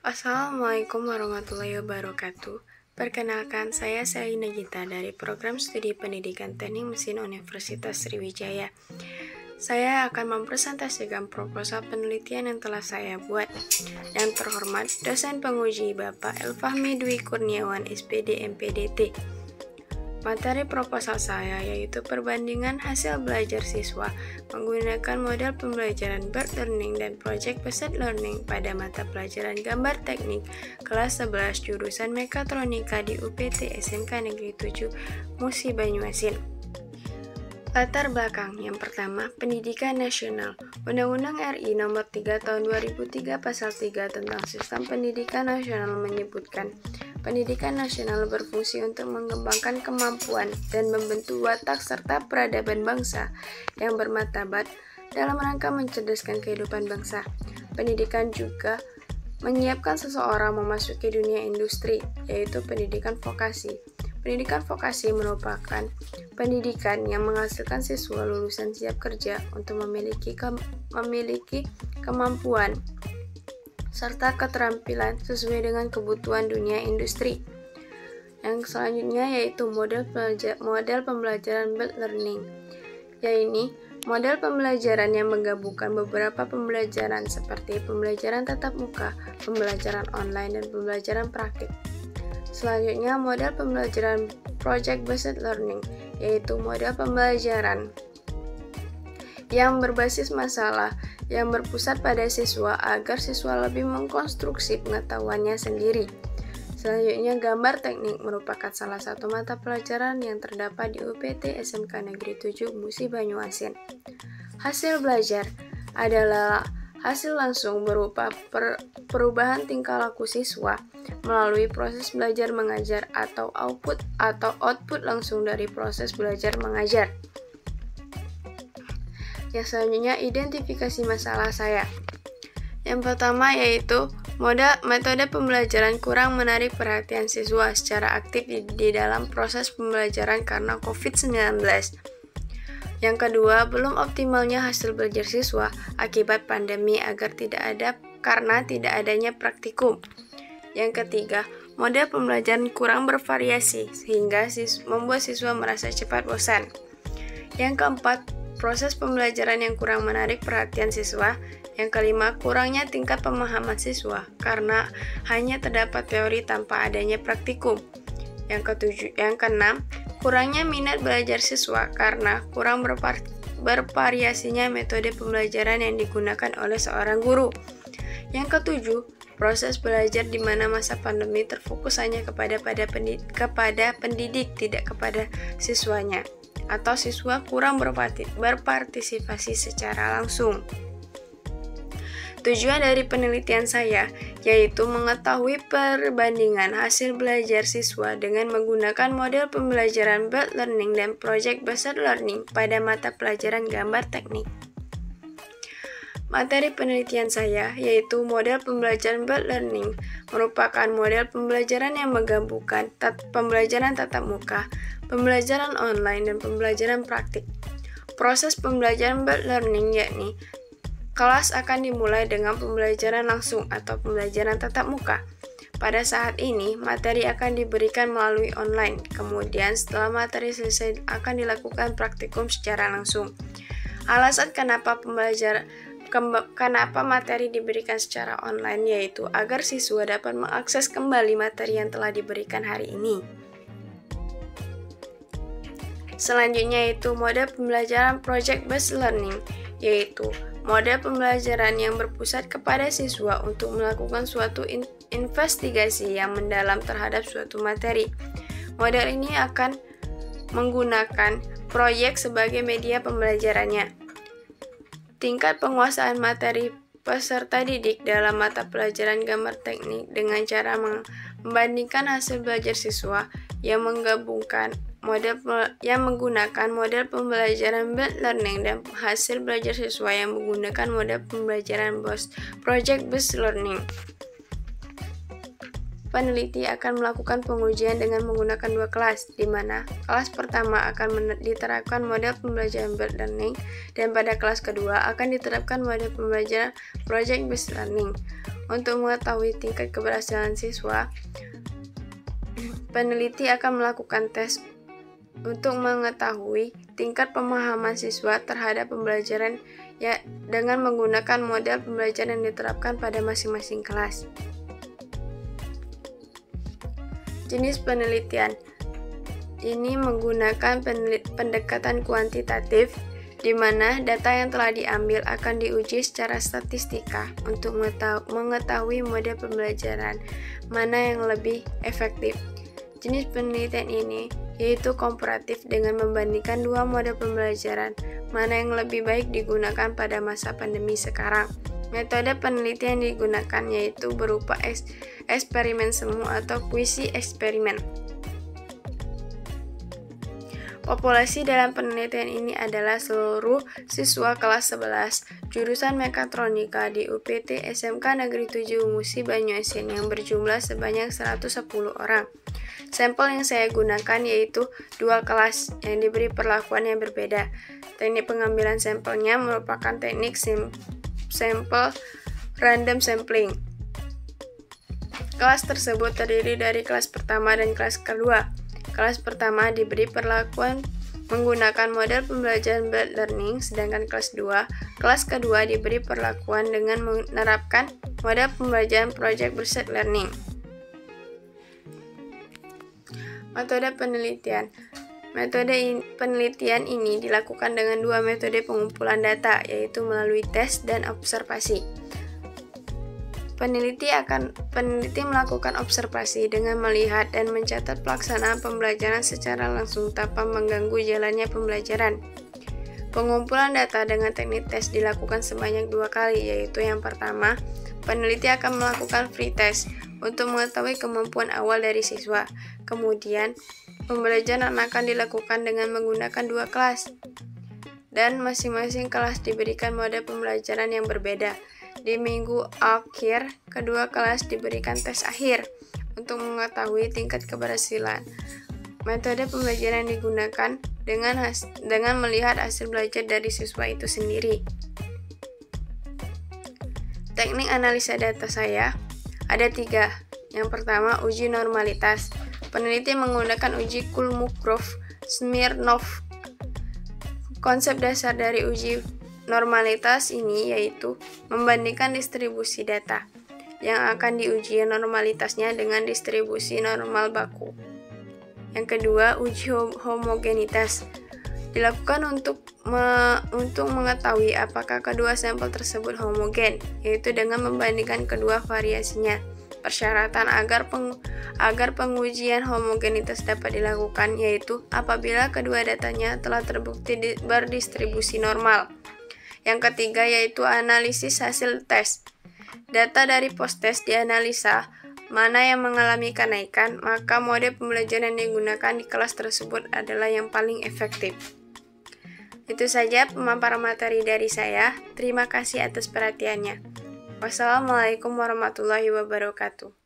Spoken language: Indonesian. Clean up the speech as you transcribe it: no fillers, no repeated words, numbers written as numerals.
Assalamualaikum warahmatullahi wabarakatuh. Perkenalkan, saya Selina Gita dari Program Studi Pendidikan Teknik Mesin Universitas Sriwijaya. Saya akan mempresentasikan proposal penelitian yang telah saya buat. Yang terhormat, dosen penguji Bapak Elfahmi Dwi Kurniawan, SPD MPDT. Materi proposal saya yaitu perbandingan hasil belajar siswa menggunakan model pembelajaran bird learning dan project based learning pada mata pelajaran gambar teknik kelas 11 jurusan Mekatronika di UPT SMK Negeri 7 Musi Banyuasin. Latar belakang yang pertama, pendidikan nasional. Undang-Undang RI Nomor 3 Tahun 2003 Pasal 3 tentang Sistem Pendidikan Nasional menyebutkan pendidikan nasional berfungsi untuk mengembangkan kemampuan dan membentuk watak serta peradaban bangsa yang bermartabat dalam rangka mencerdaskan kehidupan bangsa. Pendidikan juga menyiapkan seseorang memasuki dunia industri, yaitu pendidikan vokasi. Pendidikan vokasi merupakan pendidikan yang menghasilkan siswa lulusan siap kerja untuk memiliki kemampuan serta keterampilan sesuai dengan kebutuhan dunia industri. Yang selanjutnya yaitu model pembelajaran bird learning, yaitu model pembelajaran yang menggabungkan beberapa pembelajaran seperti pembelajaran tatap muka, pembelajaran online, dan pembelajaran praktik. Selanjutnya model pembelajaran project based learning, yaitu model pembelajaran yang berbasis masalah yang berpusat pada siswa agar siswa lebih mengkonstruksi pengetahuannya sendiri. Selanjutnya, gambar teknik merupakan salah satu mata pelajaran yang terdapat di UPT SMK Negeri 7 Musi Banyuasin. Hasil belajar adalah hasil langsung berupa perubahan tingkah laku siswa melalui proses belajar mengajar atau output langsung dari proses belajar mengajar. Yang selanjutnya, identifikasi masalah saya. Yang pertama yaitu metode pembelajaran kurang menarik perhatian siswa secara aktif di dalam proses pembelajaran karena COVID-19. Yang kedua, belum optimalnya hasil belajar siswa akibat pandemi karena tidak adanya praktikum. Yang ketiga, model pembelajaran kurang bervariasi sehingga membuat siswa merasa cepat bosan. Yang keempat, proses pembelajaran yang kurang menarik perhatian siswa. Yang kelima, kurangnya tingkat pemahaman siswa karena hanya terdapat teori tanpa adanya praktikum. Yang keenam, kurangnya minat belajar siswa karena kurang bervariasinya metode pembelajaran yang digunakan oleh seorang guru. Yang ketujuh, proses belajar di mana masa pandemi terfokus hanya kepada pendidik, tidak kepada siswanya, atau siswa kurang berpartisipasi secara langsung. Tujuan dari penelitian saya yaitu mengetahui perbandingan hasil belajar siswa dengan menggunakan model pembelajaran bird learning dan project based learning pada mata pelajaran gambar teknik. Materi penelitian saya yaitu model pembelajaran bird learning merupakan model pembelajaran yang menggabungkan pembelajaran tatap muka, pembelajaran online, dan pembelajaran praktik. Proses pembelajaran bird learning yakni kelas akan dimulai dengan pembelajaran langsung atau pembelajaran tatap muka. Pada saat ini, materi akan diberikan melalui online. Kemudian setelah materi selesai akan dilakukan praktikum secara langsung. Alasan kenapa materi diberikan secara online yaitu agar siswa dapat mengakses kembali materi yang telah diberikan hari ini. Selanjutnya yaitu model pembelajaran project based learning, yaitu model pembelajaran yang berpusat kepada siswa untuk melakukan suatu investigasi yang mendalam terhadap suatu materi. Model ini akan menggunakan proyek sebagai media pembelajarannya. Tingkat penguasaan materi peserta didik dalam mata pelajaran gambar teknik dengan cara membandingkan hasil belajar siswa yang menggunakan model pembelajaran bird learning dan hasil belajar siswa yang menggunakan model pembelajaran project based learning. peneliti akan melakukan pengujian dengan menggunakan dua kelas, di mana kelas pertama akan diterapkan model pembelajaran blended learning dan pada kelas kedua akan diterapkan model pembelajaran project-based learning. Untuk mengetahui tingkat keberhasilan siswa, peneliti akan melakukan tes untuk mengetahui tingkat pemahaman siswa terhadap pembelajaran dengan menggunakan model pembelajaran yang diterapkan pada masing-masing kelas. Jenis penelitian ini menggunakan pendekatan kuantitatif, di mana data yang telah diambil akan diuji secara statistika untuk mengetahui model pembelajaran mana yang lebih efektif. Jenis penelitian ini yaitu komparatif dengan membandingkan dua model pembelajaran mana yang lebih baik digunakan pada masa pandemi sekarang. Metode penelitian yang digunakan yaitu berupa eksperimen semu atau kuisi eksperimen. Populasi dalam penelitian ini adalah seluruh siswa kelas 11 jurusan Mekatronika di UPT SMK Negeri 7 Musi Banyuasin yang berjumlah sebanyak 110 orang. Sampel yang saya gunakan yaitu dua kelas yang diberi perlakuan yang berbeda. Teknik pengambilan sampelnya merupakan teknik sampel random sampling. Kelas tersebut terdiri dari kelas pertama dan kelas kedua. Kelas pertama diberi perlakuan menggunakan model pembelajaran blended learning, sedangkan kelas kedua diberi perlakuan dengan menerapkan model pembelajaran project-based learning. Metode penelitian. Penelitian ini dilakukan dengan dua metode pengumpulan data, yaitu melalui tes dan observasi. Peneliti melakukan observasi dengan melihat dan mencatat pelaksanaan pembelajaran secara langsung tanpa mengganggu jalannya pembelajaran. Pengumpulan data dengan teknik tes dilakukan sebanyak 2 kali, yaitu yang pertama, peneliti akan melakukan free test untuk mengetahui kemampuan awal dari siswa. Kemudian, pembelajaran akan dilakukan dengan menggunakan 2 kelas, dan masing-masing kelas diberikan model pembelajaran yang berbeda. Di minggu akhir, kedua kelas diberikan tes akhir untuk mengetahui tingkat keberhasilan. Metode pembelajaran digunakan dengan melihat hasil belajar dari siswa itu sendiri. Teknik analisa data saya ada 3. Yang pertama, uji normalitas. Peneliti menggunakan uji Kolmogorov-Smirnov. Konsep dasar dari uji normalitas ini yaitu membandingkan distribusi data yang akan diuji normalitasnya dengan distribusi normal baku. Yang kedua, uji homogenitas dilakukan untuk mengetahui apakah kedua sampel tersebut homogen, yaitu dengan membandingkan kedua variasinya. Persyaratan agar pengujian homogenitas dapat dilakukan yaitu apabila kedua datanya telah terbukti berdistribusi normal. Yang ketiga yaitu analisis hasil tes. Data dari post-tes dianalisa, mana yang mengalami kenaikan, maka mode pembelajaran yang digunakan di kelas tersebut adalah yang paling efektif. Itu saja pemaparan materi dari saya. Terima kasih atas perhatiannya. Wassalamualaikum warahmatullahi wabarakatuh.